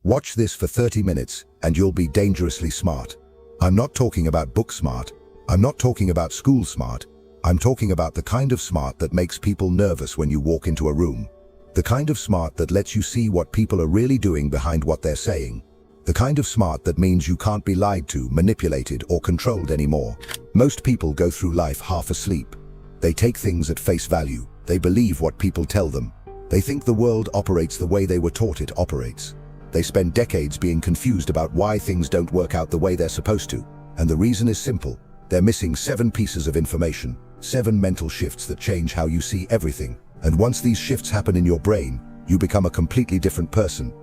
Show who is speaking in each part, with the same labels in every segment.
Speaker 1: Watch this for 30 minutes and you'll be dangerously smart. I'm not talking about book smart. I'm not talking about school smart. I'm talking about the kind of smart that makes people nervous when you walk into a room. The kind of smart that lets you see what people are really doing behind what they're saying. The kind of smart that means you can't be lied to, manipulated, or controlled anymore. Most people go through life half asleep. They take things at face value. They believe what people tell them. They think the world operates the way they were taught it operates. They spend decades being confused about why things don't work out the way they're supposed to. And the reason is simple. They're missing 7 pieces of information, 7 mental shifts that change how you see everything. And once these shifts happen in your brain, you become a completely different person.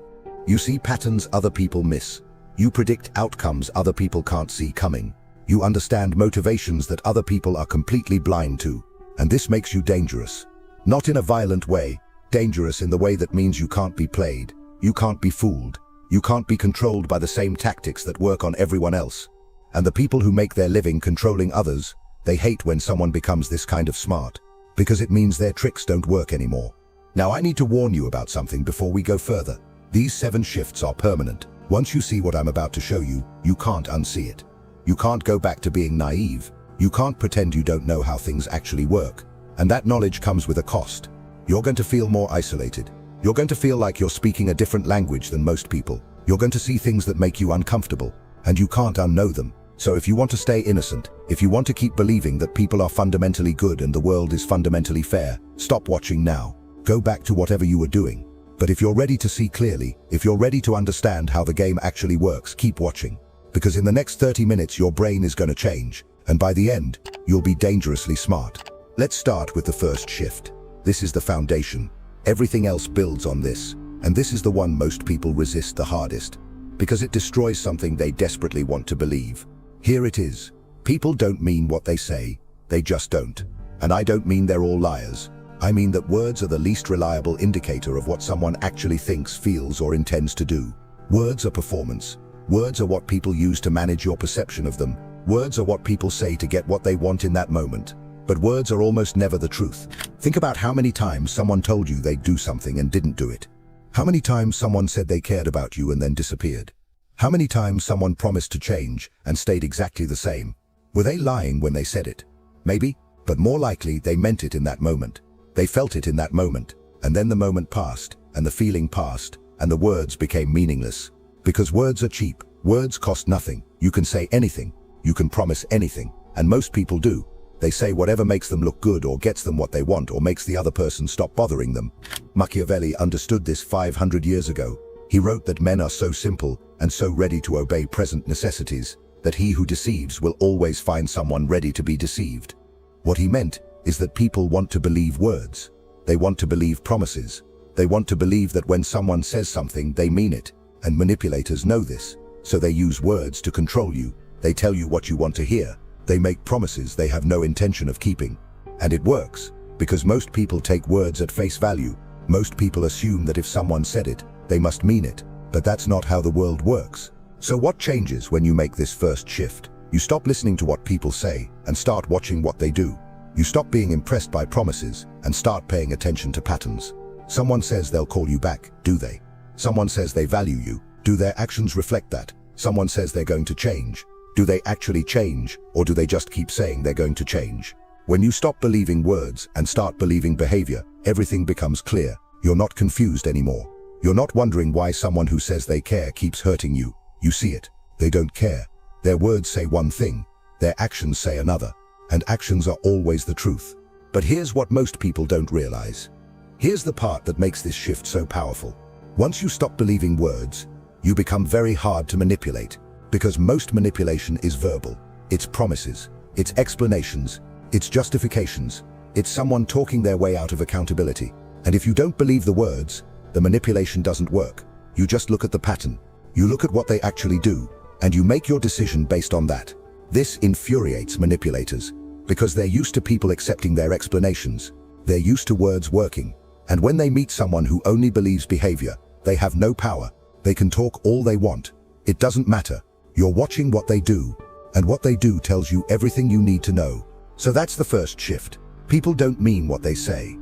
Speaker 1: You see patterns other people miss. You predict outcomes other people can't see coming. You understand motivations that other people are completely blind to. And this makes you dangerous. Not in a violent way, dangerous in the way that means you can't be played. You can't be fooled. You can't be controlled by the same tactics that work on everyone else. And the people who make their living controlling others, they hate when someone becomes this kind of smart, because it means their tricks don't work anymore. Now I need to warn you about something before we go further. These 7 shifts are permanent. Once you see what I'm about to show you, you can't unsee it. You can't go back to being naive. You can't pretend you don't know how things actually work. And that knowledge comes with a cost. You're going to feel more isolated. You're going to feel like you're speaking a different language than most people. You're going to see things that make you uncomfortable, and you can't unknow them. So if you want to stay innocent, if you want to keep believing that people are fundamentally good and the world is fundamentally fair, stop watching now. Go back to whatever you were doing. But if you're ready to see clearly, if you're ready to understand how the game actually works, keep watching. Because in the next 30 minutes your brain is going to change, and by the end, you'll be dangerously smart. Let's start with the first shift. This is the foundation. Everything else builds on this, and this is the one most people resist the hardest, because it destroys something they desperately want to believe. Here it is. People don't mean what they say, they just don't. And I don't mean they're all liars. I mean that words are the least reliable indicator of what someone actually thinks, feels, or intends to do. Words are performance. Words are what people use to manage your perception of them. Words are what people say to get what they want in that moment. But words are almost never the truth. Think about how many times someone told you they'd do something and didn't do it. How many times someone said they cared about you and then disappeared. How many times someone promised to change and stayed exactly the same. Were they lying when they said it? Maybe, but more likely they meant it in that moment. They felt it in that moment, and then the moment passed, and the feeling passed, and the words became meaningless. Because words are cheap, words cost nothing. You can say anything, you can promise anything, and most people do. They say whatever makes them look good or gets them what they want or makes the other person stop bothering them. Machiavelli understood this 500 years ago. He wrote that men are so simple and so ready to obey present necessities that he who deceives will always find someone ready to be deceived. What he meant is that people want to believe words. They want to believe promises. They want to believe that when someone says something, they mean it. And manipulators know this, so they use words to control you. They tell you what you want to hear. They make promises they have no intention of keeping. And it works, because most people take words at face value. Most people assume that if someone said it, they must mean it. But that's not how the world works. So what changes when you make this first shift? You stop listening to what people say and start watching what they do. You stop being impressed by promises and start paying attention to patterns. Someone says they'll call you back, do they? Someone says they value you, do their actions reflect that? Someone says they're going to change. Do they actually change, or do they just keep saying they're going to change? When you stop believing words and start believing behavior, everything becomes clear. You're not confused anymore. You're not wondering why someone who says they care keeps hurting you. You see it. They don't care. Their words say one thing, their actions say another. And actions are always the truth. But here's what most people don't realize. Here's the part that makes this shift so powerful. Once you stop believing words, you become very hard to manipulate. Because most manipulation is verbal. It's promises, it's explanations, it's justifications, it's someone talking their way out of accountability. And if you don't believe the words, the manipulation doesn't work. You just look at the pattern. You look at what they actually do, and you make your decision based on that. This infuriates manipulators, because they're used to people accepting their explanations. They're used to words working. And when they meet someone who only believes behavior, they have no power. They can talk all they want. It doesn't matter. You're watching what they do, and what they do tells you everything you need to know. So that's the first shift. People don't mean what they say.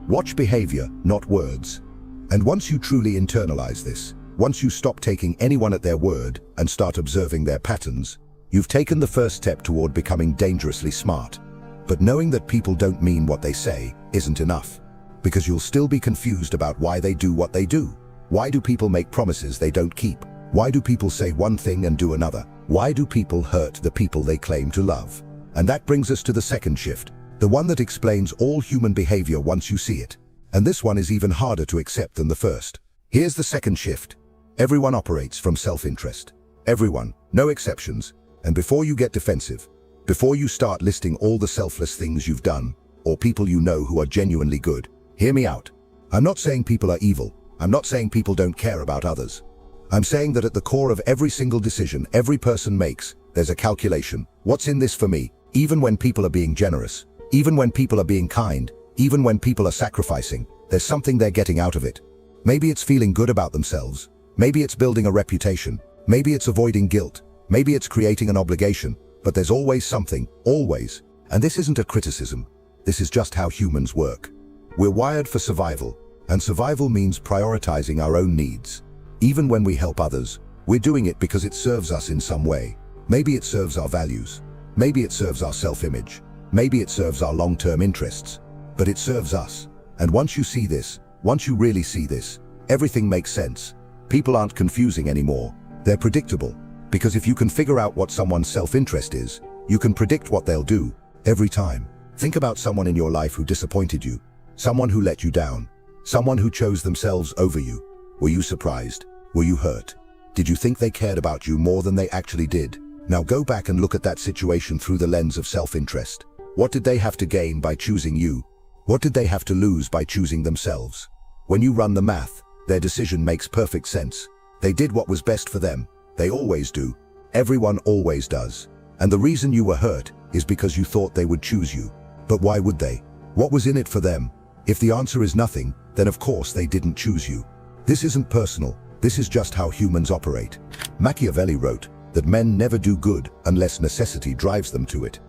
Speaker 1: Watch behavior, not words. And once you truly internalize this, Once you stop taking anyone at their word and start observing their patterns, you've taken the first step toward becoming dangerously smart. But knowing that people don't mean what they say isn't enough, because you'll still be confused about why they do what they do. Why do people make promises they don't keep? Why do people say one thing and do another? Why do people hurt the people they claim to love? And that brings us to the second shift, the one that explains all human behavior once you see it. And this one is even harder to accept than the first. Here's the second shift. Everyone operates from self-interest. Everyone, no exceptions. And before you get defensive, before you start listing all the selfless things you've done, or people you know who are genuinely good, hear me out. I'm not saying people are evil. I'm not saying people don't care about others. I'm saying that at the core of every single decision every person makes, there's a calculation. What's in this for me? Even when people are being generous, even when people are being kind, even when people are sacrificing, there's something they're getting out of it. Maybe it's feeling good about themselves. Maybe it's building a reputation. Maybe it's avoiding guilt. Maybe it's creating an obligation. But there's always something, always. And this isn't a criticism. This is just how humans work. We're wired for survival, and survival means prioritizing our own needs. Even when we help others, we're doing it because it serves us in some way. Maybe it serves our values. Maybe it serves our self-image. Maybe it serves our long-term interests. But it serves us. And once you see this, once you really see this, everything makes sense. People aren't confusing anymore. They're predictable. Because if you can figure out what someone's self-interest is, you can predict what they'll do every time. Think about someone in your life who disappointed you. Someone who let you down. Someone who chose themselves over you. Were you surprised? Were you hurt? Did you think they cared about you more than they actually did? Now go back and look at that situation through the lens of self-interest. What did they have to gain by choosing you? What did they have to lose by choosing themselves? When you run the math, their decision makes perfect sense. They did what was best for them. They always do. Everyone always does. And the reason you were hurt is because you thought they would choose you. But why would they? What was in it for them? If the answer is nothing, then of course they didn't choose you. This isn't personal. This is just how humans operate. Machiavelli wrote that men never do good unless necessity drives them to it.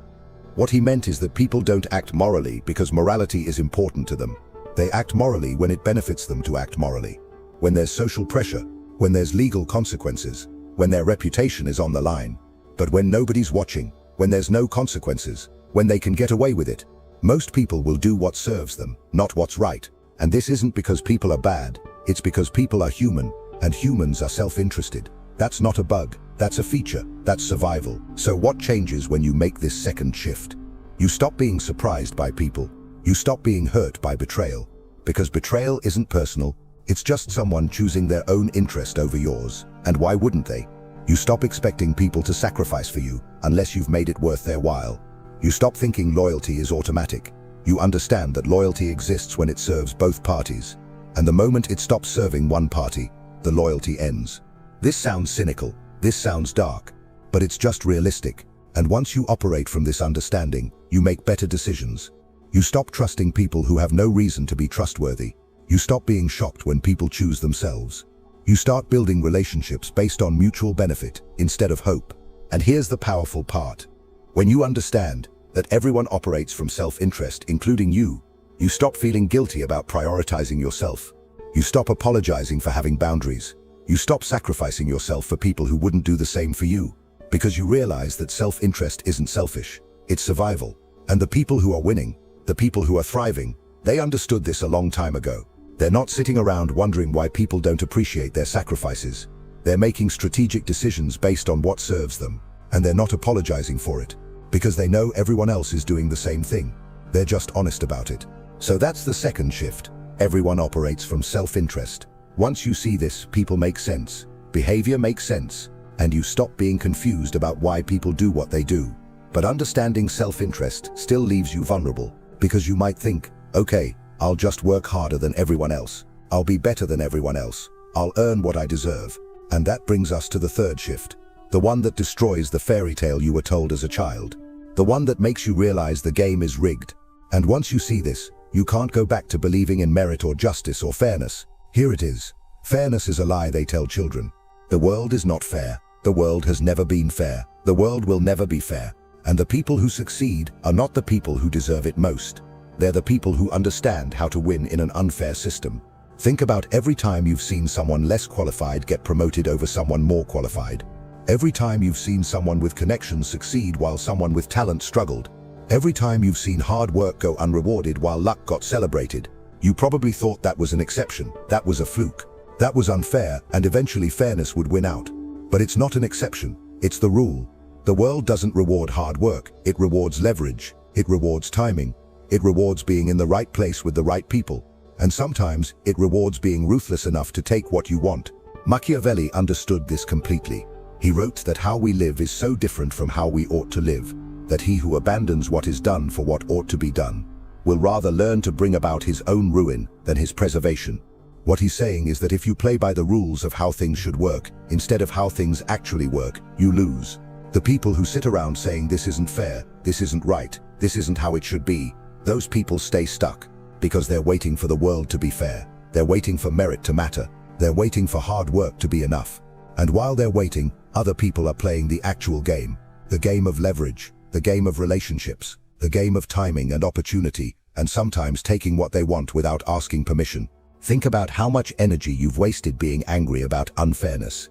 Speaker 1: What he meant is that people don't act morally because morality is important to them. They act morally when it benefits them to act morally. When there's social pressure, when there's legal consequences, when their reputation is on the line. But when nobody's watching, when there's no consequences, when they can get away with it, most people will do what serves them, not what's right. And this isn't because people are bad, it's because people are human, and humans are self-interested. That's not a bug, that's a feature, that's survival. So what changes when you make this second shift? You stop being surprised by people. You stop being hurt by betrayal. Because betrayal isn't personal, it's just someone choosing their own interest over yours. And why wouldn't they? You stop expecting people to sacrifice for you unless you've made it worth their while. You stop thinking loyalty is automatic. You understand that loyalty exists when it serves both parties. And the moment it stops serving one party, the loyalty ends. This sounds cynical, this sounds dark, but it's just realistic. And once you operate from this understanding, you make better decisions. You stop trusting people who have no reason to be trustworthy. You stop being shocked when people choose themselves. You start building relationships based on mutual benefit instead of hope. And here's the powerful part. When you understand that everyone operates from self-interest, including you, you stop feeling guilty about prioritizing yourself. You stop apologizing for having boundaries. You stop sacrificing yourself for people who wouldn't do the same for you. Because you realize that self-interest isn't selfish, it's survival. And the people who are winning, the people who are thriving, they understood this a long time ago. They're not sitting around wondering why people don't appreciate their sacrifices. They're making strategic decisions based on what serves them. And they're not apologizing for it. Because they know everyone else is doing the same thing. They're just honest about it. So that's the second shift. Everyone operates from self-interest. Once you see this, people make sense. Behavior makes sense. And you stop being confused about why people do what they do. But understanding self-interest still leaves you vulnerable. Because you might think, okay, I'll just work harder than everyone else. I'll be better than everyone else. I'll earn what I deserve. And that brings us to the third shift. The one that destroys the fairy tale you were told as a child. The one that makes you realize the game is rigged. And once you see this, you can't go back to believing in merit or justice or fairness. Here it is. Fairness is a lie they tell children. The world is not fair. The world has never been fair. The world will never be fair. And the people who succeed are not the people who deserve it most. They're the people who understand how to win in an unfair system. Think about every time you've seen someone less qualified get promoted over someone more qualified. Every time you've seen someone with connections succeed while someone with talent struggled. Every time you've seen hard work go unrewarded while luck got celebrated. You probably thought that was an exception, that was a fluke, that was unfair, and eventually fairness would win out. But it's not an exception, it's the rule. The world doesn't reward hard work, it rewards leverage, it rewards timing, it rewards being in the right place with the right people, and sometimes it rewards being ruthless enough to take what you want. Machiavelli understood this completely. He wrote that how we live is so different from how we ought to live, that he who abandons what is done for what ought to be done will rather learn to bring about his own ruin than his preservation. What he's saying is that if you play by the rules of how things should work, instead of how things actually work, you lose. The people who sit around saying this isn't fair, this isn't right, this isn't how it should be, those people stay stuck, because they're waiting for the world to be fair. They're waiting for merit to matter. They're waiting for hard work to be enough. And while they're waiting, other people are playing the actual game. The game of leverage, the game of relationships, the game of timing and opportunity, and sometimes taking what they want without asking permission. Think about how much energy you've wasted being angry about unfairness,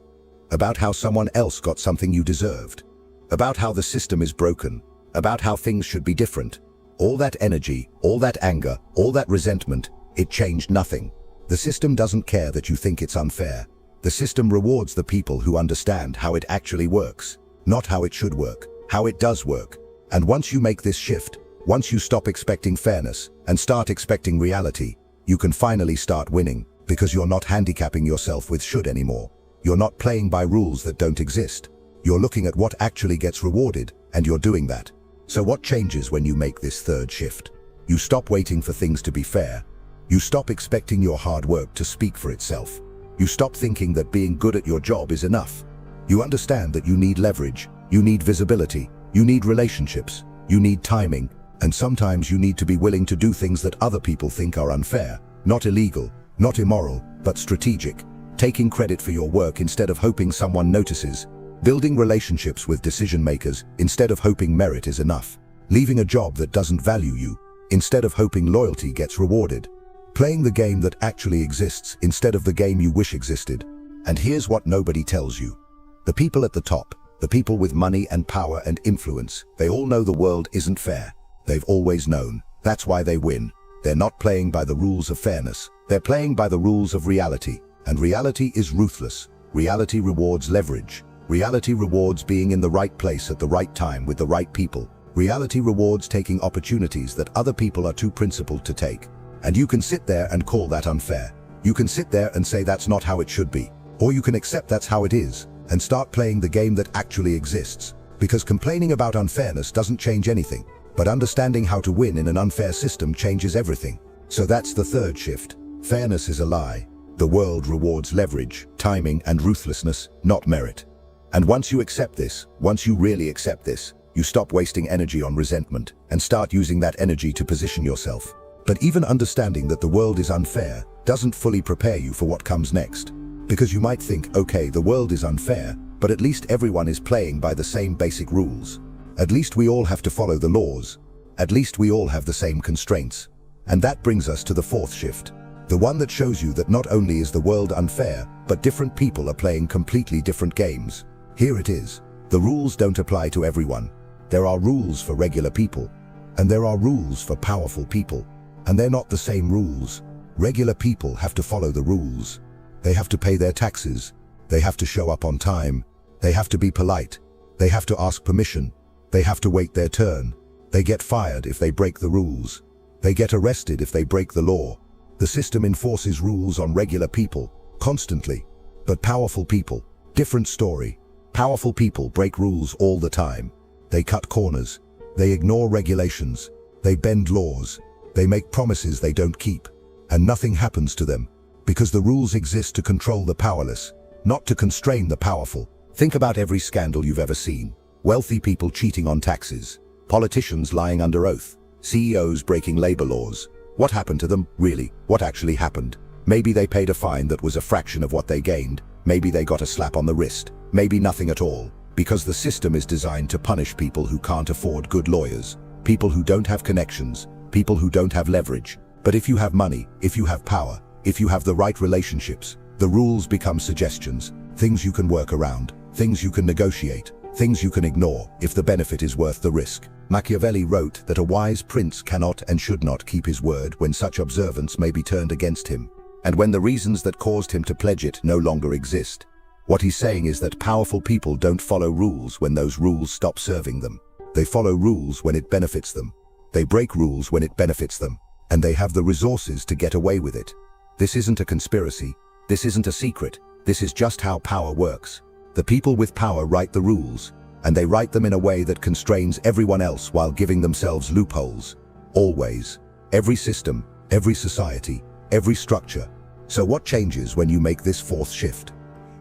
Speaker 1: about how someone else got something you deserved, about how the system is broken, about how things should be different. All that energy, all that anger, all that resentment, it changed nothing. The system doesn't care that you think it's unfair. The system rewards the people who understand how it actually works, not how it should work, how it does work. And once you make this shift, once you stop expecting fairness and start expecting reality, you can finally start winning, because you're not handicapping yourself with should anymore. You're not playing by rules that don't exist. You're looking at what actually gets rewarded, and you're doing that. So what changes when you make this third shift? You stop waiting for things to be fair. You stop expecting your hard work to speak for itself. You stop thinking that being good at your job is enough. You understand that you need leverage, you need visibility, you need relationships, you need timing, and sometimes you need to be willing to do things that other people think are unfair, not illegal, not immoral, but strategic. Taking credit for your work instead of hoping someone notices. Building relationships with decision makers instead of hoping merit is enough. Leaving a job that doesn't value you instead of hoping loyalty gets rewarded. Playing the game that actually exists instead of the game you wish existed. And here's what nobody tells you. The people at the top, the people with money and power and influence, they all know the world isn't fair. They've always known. That's why they win. They're not playing by the rules of fairness. They're playing by the rules of reality. And reality is ruthless. Reality rewards leverage. Reality rewards being in the right place at the right time with the right people. Reality rewards taking opportunities that other people are too principled to take. And you can sit there and call that unfair. You can sit there and say that's not how it should be. Or you can accept that's how it is, and start playing the game that actually exists. Because complaining about unfairness doesn't change anything. But understanding how to win in an unfair system changes everything. So that's the third shift. Fairness is a lie. The world rewards leverage, timing, and ruthlessness, not merit. And once you accept this, once you really accept this, you stop wasting energy on resentment and start using that energy to position yourself. But even understanding that the world is unfair doesn't fully prepare you for what comes next. Because you might think, okay, the world is unfair, but at least everyone is playing by the same basic rules. At least we all have to follow the laws. At least we all have the same constraints. And that brings us to the fourth shift. The one that shows you that not only is the world unfair, but different people are playing completely different games. Here it is. The rules don't apply to everyone. There are rules for regular people. And there are rules for powerful people. And they're not the same rules. Regular people have to follow the rules. They have to pay their taxes. They have to show up on time. They have to be polite. They have to ask permission. They have to wait their turn. They get fired if they break the rules. They get arrested if they break the law. The system enforces rules on regular people, constantly. But powerful people, different story. Powerful people break rules all the time. They cut corners. They ignore regulations. They bend laws. They make promises they don't keep. And nothing happens to them. Because the rules exist to control the powerless, not to constrain the powerful. Think about every scandal you've ever seen. Wealthy people cheating on taxes. Politicians lying under oath. CEOs breaking labor laws. What happened to them, really? What actually happened? Maybe they paid a fine that was a fraction of what they gained. Maybe they got a slap on the wrist. Maybe nothing at all. Because the system is designed to punish people who can't afford good lawyers. People who don't have connections. People who don't have leverage. But if you have money, if you have power, If you have the right relationships, the rules become suggestions, things you can work around, things you can negotiate, things you can ignore if the benefit is worth the risk. Machiavelli wrote that a wise prince cannot and should not keep his word when such observance may be turned against him, and when the reasons that caused him to pledge it no longer exist. What he's saying is that powerful people don't follow rules when those rules stop serving them. They follow rules when it benefits them. They break rules when it benefits them, and they have the resources to get away with it. This isn't a conspiracy. This isn't a secret. This is just how power works. The people with power write the rules, and they write them in a way that constrains everyone else while giving themselves loopholes. Always. Every system, every society, every structure. So what changes when you make this fourth shift?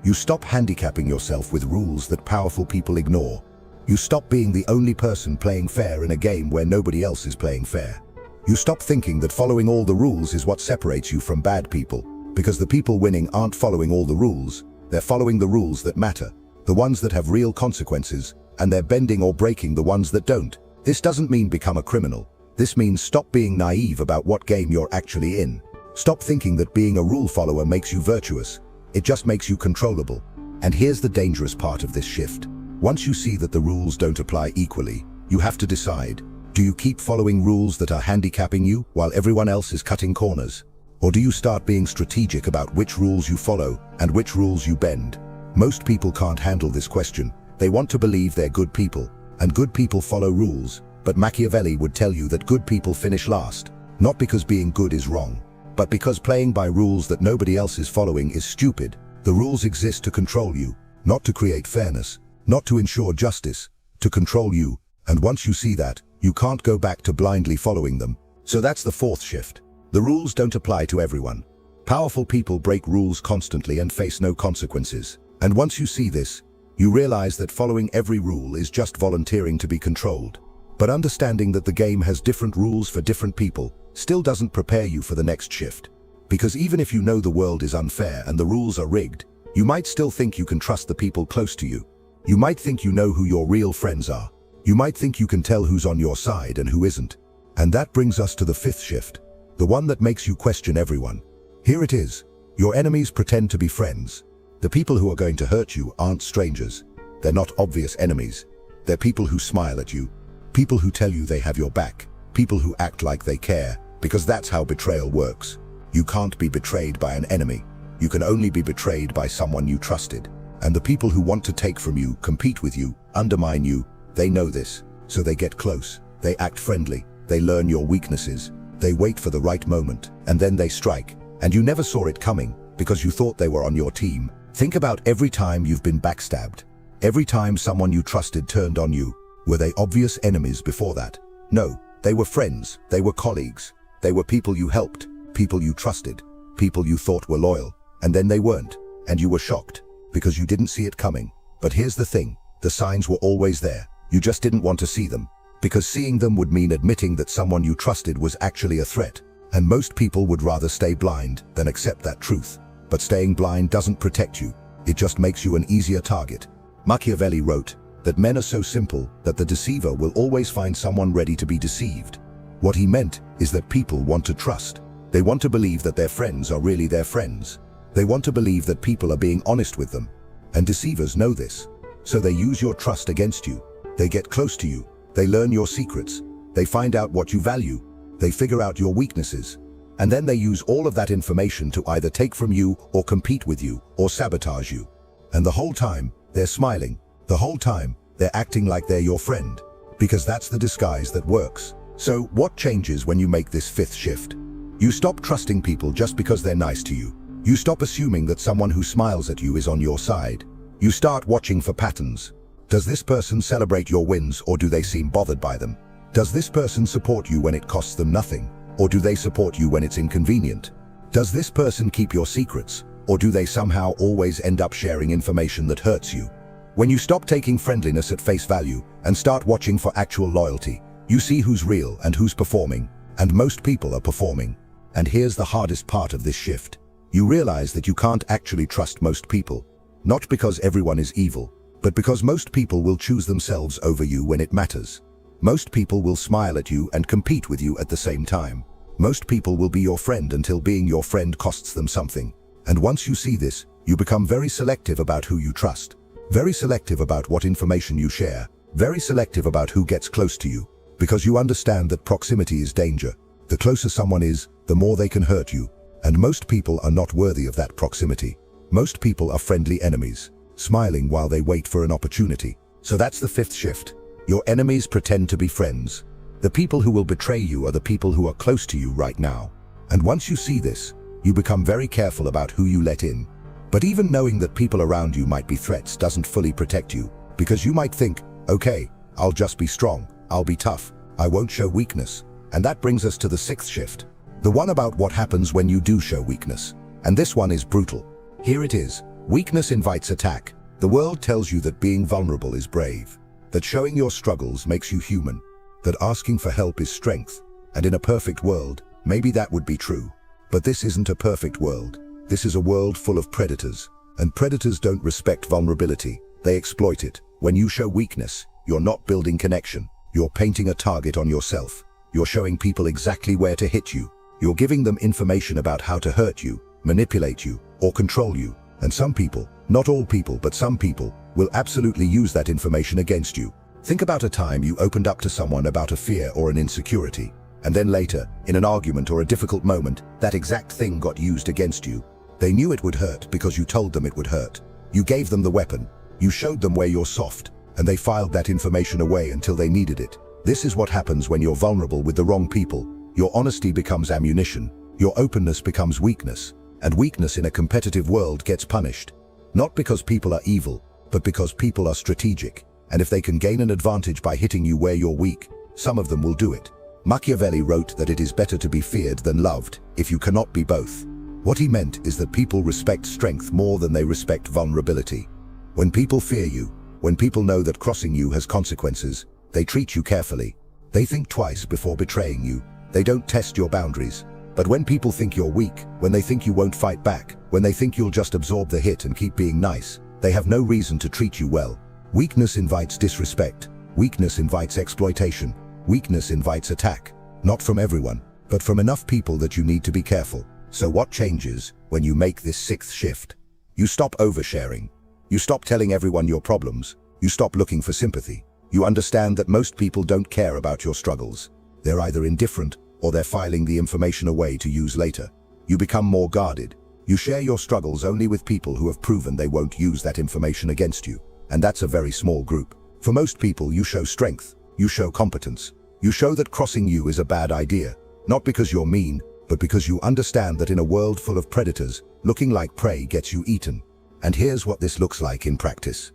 Speaker 1: You stop handicapping yourself with rules that powerful people ignore. You stop being the only person playing fair in a game where nobody else is playing fair. You stop thinking that following all the rules is what separates you from bad people, because the people winning aren't following all the rules, they're following the rules that matter, the ones that have real consequences, and they're bending or breaking the ones that don't. This doesn't mean become a criminal. This means stop being naive about what game you're actually in. Stop thinking that being a rule follower makes you virtuous. It just makes you controllable. And here's the dangerous part of this shift. Once you see that the rules don't apply equally, you have to decide. Do you keep following rules that are handicapping you while everyone else is cutting corners? Or do you start being strategic about which rules you follow and which rules you bend? Most people can't handle this question. They want to believe they're good people, and good people follow rules, but Machiavelli would tell you that good people finish last, not because being good is wrong, but because playing by rules that nobody else is following is stupid. The rules exist to control you, not to create fairness, not to ensure justice, to control you, and once you see that, you can't go back to blindly following them. So that's the fourth shift. The rules don't apply to everyone. Powerful people break rules constantly and face no consequences. And once you see this, you realize that following every rule is just volunteering to be controlled. But understanding that the game has different rules for different people still doesn't prepare you for the next shift. Because even if you know the world is unfair and the rules are rigged, you might still think you can trust the people close to you. You might think you know who your real friends are. You might think you can tell who's on your side and who isn't. And that brings us to the fifth shift, the one that makes you question everyone. Here it is. Your enemies pretend to be friends. The people who are going to hurt you aren't strangers. They're not obvious enemies. They're people who smile at you. People who tell you they have your back. People who act like they care, because that's how betrayal works. You can't be betrayed by an enemy. You can only be betrayed by someone you trusted. And the people who want to take from you, compete with you, undermine you, they know this, so they get close. They act friendly. They learn your weaknesses. They wait for the right moment, and then they strike. And you never saw it coming, because you thought they were on your team. Think about every time you've been backstabbed. Every time someone you trusted turned on you. Were they obvious enemies before that? No, they were friends. They were colleagues. They were people you helped, people you trusted, people you thought were loyal. And then they weren't, and you were shocked, because you didn't see it coming. But here's the thing, the signs were always there. You just didn't want to see them, because seeing them would mean admitting that someone you trusted was actually a threat. And most people would rather stay blind than accept that truth. But staying blind doesn't protect you. It just makes you an easier target. Machiavelli wrote that men are so simple that the deceiver will always find someone ready to be deceived. What he meant is that people want to trust. They want to believe that their friends are really their friends. They want to believe that people are being honest with them. And deceivers know this. So they use your trust against you. They get close to you. They learn your secrets. They find out what you value. They figure out your weaknesses. And then they use all of that information to either take from you or compete with you or sabotage you. And the whole time, they're smiling. The whole time, they're acting like they're your friend. Because that's the disguise that works. So what changes when you make this fifth shift? You stop trusting people just because they're nice to you. You stop assuming that someone who smiles at you is on your side. You start watching for patterns. Does this person celebrate your wins, or do they seem bothered by them? Does this person support you when it costs them nothing, or do they support you when it's inconvenient? Does this person keep your secrets, or do they somehow always end up sharing information that hurts you? When you stop taking friendliness at face value and start watching for actual loyalty, you see who's real and who's performing, and most people are performing. And here's the hardest part of this shift. You realize that you can't actually trust most people, not because everyone is evil, but because most people will choose themselves over you when it matters. Most people will smile at you and compete with you at the same time. Most people will be your friend until being your friend costs them something. And once you see this, you become very selective about who you trust. Very selective about what information you share. Very selective about who gets close to you. Because you understand that proximity is danger. The closer someone is, the more they can hurt you. And most people are not worthy of that proximity. Most people are friendly enemies, smiling while they wait for an opportunity. So that's the fifth shift. Your enemies pretend to be friends. The people who will betray you are the people who are close to you right now. And once you see this, you become very careful about who you let in. But even knowing that people around you might be threats doesn't fully protect you, because you might think, okay, I'll just be strong, I'll be tough, I won't show weakness. And that brings us to the sixth shift. The one about what happens when you do show weakness. And this one is brutal. Here it is. Weakness invites attack. The world tells you that being vulnerable is brave, that showing your struggles makes you human, that asking for help is strength. And in a perfect world, maybe that would be true. But this isn't a perfect world. This is a world full of predators. And predators don't respect vulnerability. They exploit it. When you show weakness, you're not building connection. You're painting a target on yourself. You're showing people exactly where to hit you. You're giving them information about how to hurt you, manipulate you, or control you. And some people, not all people, but some people, will absolutely use that information against you. Think about a time you opened up to someone about a fear or an insecurity, and then later, in an argument or a difficult moment, that exact thing got used against you. They knew it would hurt because you told them it would hurt. You gave them the weapon. You showed them where you're soft, and they filed that information away until they needed it. This is what happens when you're vulnerable with the wrong people. Your honesty becomes ammunition. Your openness becomes weakness. And weakness in a competitive world gets punished. Not because people are evil, but because people are strategic. And if they can gain an advantage by hitting you where you're weak, some of them will do it. Machiavelli wrote that it is better to be feared than loved, if you cannot be both. What he meant is that people respect strength more than they respect vulnerability. When people fear you, when people know that crossing you has consequences, they treat you carefully. They think twice before betraying you. They don't test your boundaries. But when people think you're weak, when they think you won't fight back, when they think you'll just absorb the hit and keep being nice, they have no reason to treat you well. Weakness invites disrespect. Weakness invites exploitation. Weakness invites attack. Not from everyone, but from enough people that you need to be careful. So what changes when you make this sixth shift? You stop oversharing. You stop telling everyone your problems. You stop looking for sympathy. You understand that most people don't care about your struggles. They're either indifferent or they're filing the information away to use later. You become more guarded. You share your struggles only with people who have proven they won't use that information against you. And that's a very small group. For most people, you show strength. You show competence. You show that crossing you is a bad idea. Not because you're mean, but because you understand that in a world full of predators, looking like prey gets you eaten. And here's what this looks like in practice.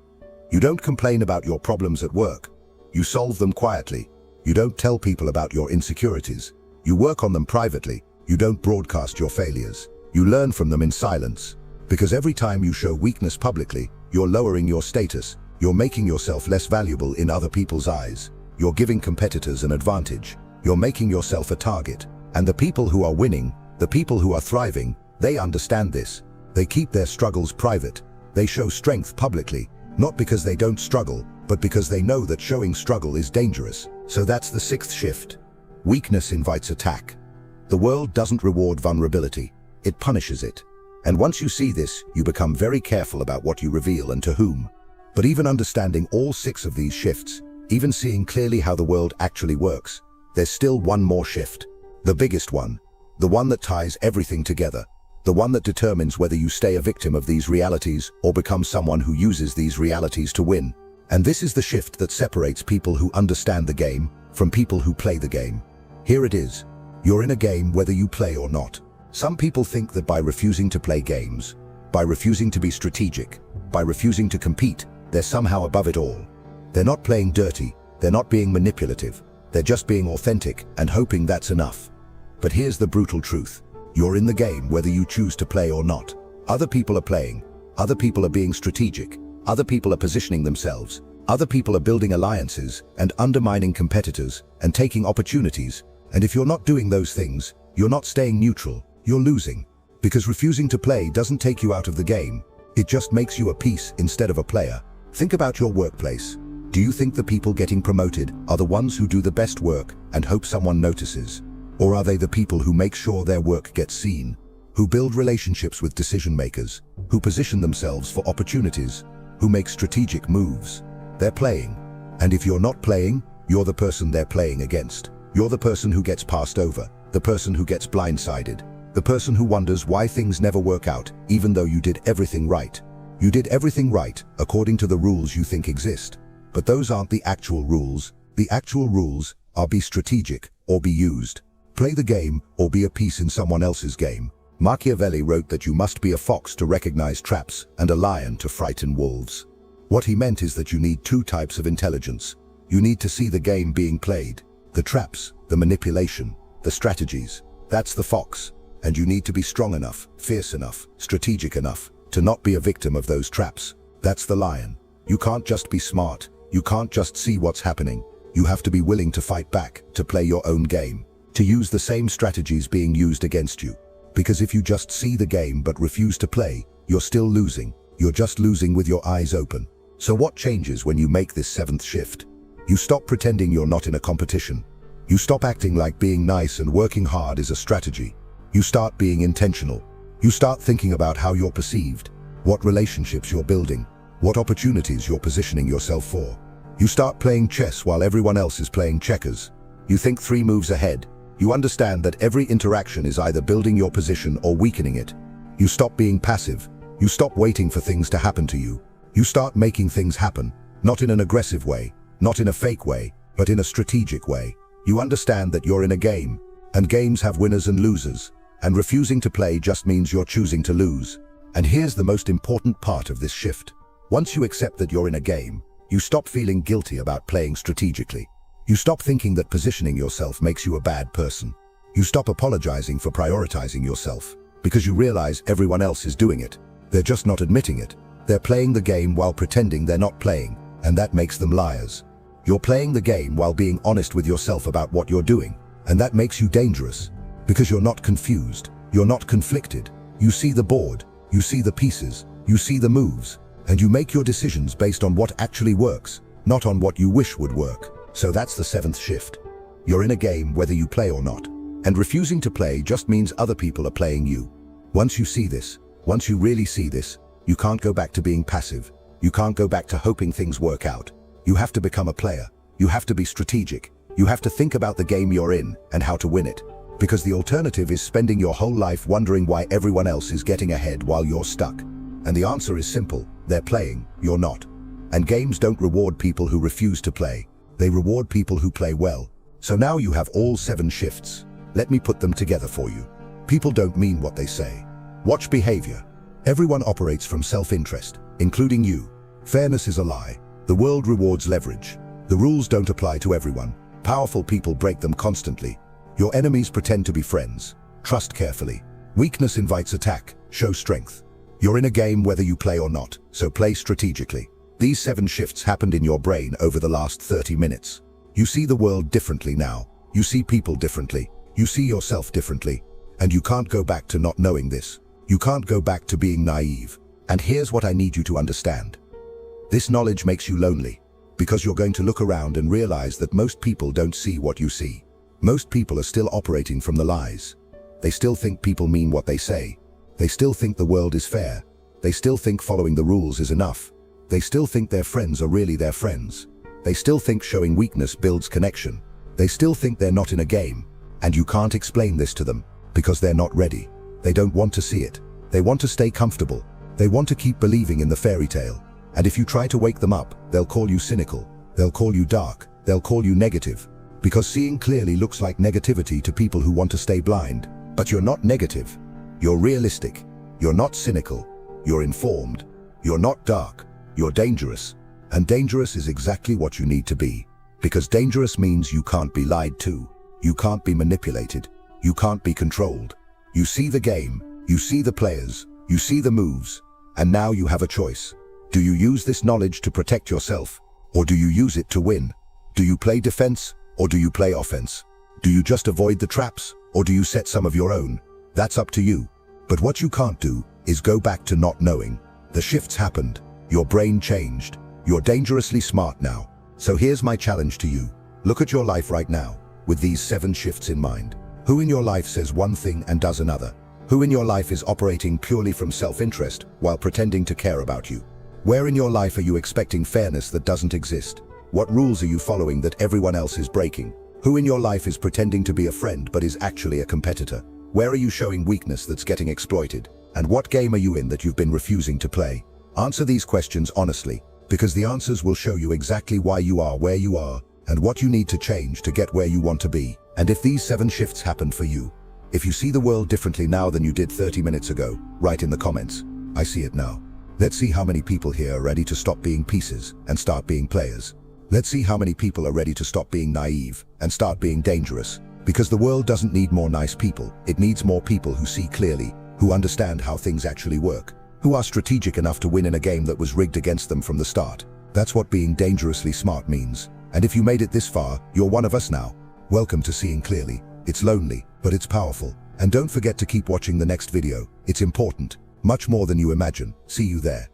Speaker 1: You don't complain about your problems at work. You solve them quietly. You don't tell people about your insecurities. You work on them privately. You don't broadcast your failures. You learn from them in silence. Because every time you show weakness publicly, you're lowering your status. You're making yourself less valuable in other people's eyes. You're giving competitors an advantage. You're making yourself a target. And the people who are winning, the people who are thriving, they understand this. They keep their struggles private. They show strength publicly, not because they don't struggle, but because they know that showing struggle is dangerous. So that's the sixth shift. Weakness invites attack. The world doesn't reward vulnerability. It punishes it. And once you see this, you become very careful about what you reveal and to whom. But even understanding all six of these shifts, even seeing clearly how the world actually works, there's still one more shift. The biggest one. The one that ties everything together. The one that determines whether you stay a victim of these realities or become someone who uses these realities to win. And this is the shift that separates people who understand the game from people who play the game. Here it is. You're in a game whether you play or not. Some people think that by refusing to play games, by refusing to be strategic, by refusing to compete, they're somehow above it all. They're not playing dirty. They're not being manipulative. They're just being authentic and hoping that's enough. But here's the brutal truth. You're in the game whether you choose to play or not. Other people are playing. Other people are being strategic. Other people are positioning themselves. Other people are building alliances and undermining competitors and taking opportunities. And if you're not doing those things, you're not staying neutral. You're losing. Because refusing to play doesn't take you out of the game. It just makes you a piece instead of a player. Think about your workplace. Do you think the people getting promoted are the ones who do the best work and hope someone notices? Or are they the people who make sure their work gets seen, who build relationships with decision makers, who position themselves for opportunities, who make strategic moves? They're playing. And if you're not playing, you're the person they're playing against. You're the person who gets passed over, the person who gets blindsided, the person who wonders why things never work out, even though you did everything right. You did everything right according to the rules you think exist. But those aren't the actual rules. The actual rules are be strategic or be used. Play the game or be a piece in someone else's game. Machiavelli wrote that you must be a fox to recognize traps and a lion to frighten wolves. What he meant is that you need two types of intelligence. You need to see the game being played, the traps, the manipulation, the strategies. That's the fox. And you need to be strong enough, fierce enough, strategic enough to not be a victim of those traps. That's the lion. You can't just be smart. You can't just see what's happening. You have to be willing to fight back, to play your own game, to use the same strategies being used against you. Because if you just see the game but refuse to play, you're still losing. You're just losing with your eyes open. So what changes when you make this seventh shift? You stop pretending you're not in a competition. You stop acting like being nice and working hard is a strategy. You start being intentional. You start thinking about how you're perceived, what relationships you're building, what opportunities you're positioning yourself for. You start playing chess while everyone else is playing checkers. You think 3 moves ahead. You understand that every interaction is either building your position or weakening it. You stop being passive. You stop waiting for things to happen to you. You start making things happen, not in an aggressive way, not in a fake way, but in a strategic way. You understand that you're in a game, and games have winners and losers, and refusing to play just means you're choosing to lose. And here's the most important part of this shift. Once you accept that you're in a game, you stop feeling guilty about playing strategically. You stop thinking that positioning yourself makes you a bad person. You stop apologizing for prioritizing yourself, because you realize everyone else is doing it. They're just not admitting it. They're playing the game while pretending they're not playing, and that makes them liars. You're playing the game while being honest with yourself about what you're doing, and that makes you dangerous, because you're not confused, you're not conflicted. You see the board, you see the pieces, you see the moves, and you make your decisions based on what actually works, not on what you wish would work. So that's the 7th shift. You're in a game whether you play or not. And refusing to play just means other people are playing you. Once you see this, once you really see this, you can't go back to being passive. You can't go back to hoping things work out. You have to become a player. You have to be strategic. You have to think about the game you're in and how to win it. Because the alternative is spending your whole life wondering why everyone else is getting ahead while you're stuck. And the answer is simple. They're playing, you're not. And games don't reward people who refuse to play. They reward people who play well. So now you have all 7 shifts. Let me put them together for you. People don't mean what they say. Watch behavior. Everyone operates from self-interest, including you. Fairness is a lie. The world rewards leverage. The rules don't apply to everyone. Powerful people break them constantly. Your enemies pretend to be friends. Trust carefully. Weakness invites attack. Show strength. You're in a game whether you play or not, so play strategically. These 7 shifts happened in your brain over the last 30 minutes. You see the world differently now. You see people differently. You see yourself differently. And you can't go back to not knowing this. You can't go back to being naive. And here's what I need you to understand. This knowledge makes you lonely, because you're going to look around and realize that most people don't see what you see. Most people are still operating from the lies. They still think people mean what they say. They still think the world is fair. They still think following the rules is enough. They still think their friends are really their friends. They still think showing weakness builds connection. They still think they're not in a game. And you can't explain this to them, because they're not ready. They don't want to see it. They want to stay comfortable. They want to keep believing in the fairy tale. And if you try to wake them up, they'll call you cynical. They'll call you dark. They'll call you negative. Because seeing clearly looks like negativity to people who want to stay blind. But you're not negative. You're realistic. You're not cynical. You're informed. You're not dark. You're dangerous. And dangerous is exactly what you need to be. Because dangerous means you can't be lied to. You can't be manipulated. You can't be controlled. You see the game. You see the players. You see the moves. And now you have a choice. Do you use this knowledge to protect yourself? Or do you use it to win? Do you play defense? Or do you play offense? Do you just avoid the traps? Or do you set some of your own? That's up to you. But what you can't do is go back to not knowing. The shifts happened. Your brain changed. You're dangerously smart now. So here's my challenge to you. Look at your life right now, with these 7 shifts in mind. Who in your life says one thing and does another? Who in your life is operating purely from self-interest while pretending to care about you? Where in your life are you expecting fairness that doesn't exist? What rules are you following that everyone else is breaking? Who in your life is pretending to be a friend but is actually a competitor? Where are you showing weakness that's getting exploited? And what game are you in that you've been refusing to play? Answer these questions honestly, because the answers will show you exactly why you are where you are and what you need to change to get where you want to be. And if these 7 shifts happened for you, if you see the world differently now than you did 30 minutes ago, write in the comments, I see it now. Let's see how many people here are ready to stop being pieces and start being players. Let's see how many people are ready to stop being naive and start being dangerous. Because the world doesn't need more nice people, it needs more people who see clearly, who understand how things actually work, who are strategic enough to win in a game that was rigged against them from the start. That's what being dangerously smart means. And if you made it this far, you're one of us now. Welcome to Seeing Clearly. It's lonely, but it's powerful. And don't forget to keep watching the next video. It's important, much more than you imagine. See you there.